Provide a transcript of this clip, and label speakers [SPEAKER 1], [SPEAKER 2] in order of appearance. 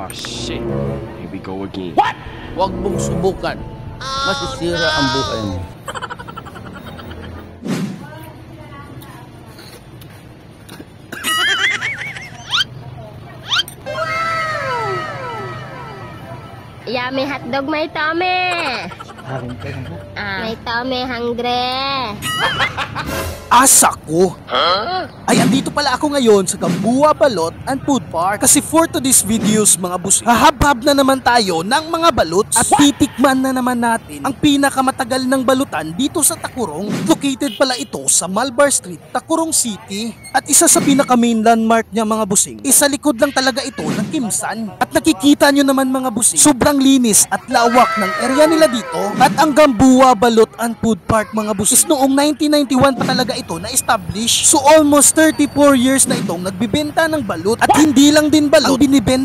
[SPEAKER 1] Oh shit. Here we go again.
[SPEAKER 2] What? Huwag mong subukan. Masisira ang buhay mo.
[SPEAKER 3] Yummy hotdog, may tome. May tome, hungry.
[SPEAKER 4] Asa ko? Ay, andito pala ako ngayon sa Gamboa Balot and Food Park. Kasi for today's videos, mga boss, hahab-hab na naman tayo ng mga baluts. At titikman na naman natin ang pinakamatagal ng balutan dito sa Tacurong. Located pala ito sa Malbar Street, Tacurong City. At isa sa pinaka-main landmark niya, mga busing, isa likod lang talaga ito ng Kimsan. At nakikita nyo naman, mga busing, sobrang linis at lawak ng area nila dito. At ang Gamboa Balot and Food Park, mga busing, noong 1991 pa talaga ito na-establish. So almost 34 years na itong nagbibenta ng balut. At hindi lang din balut ang binibenta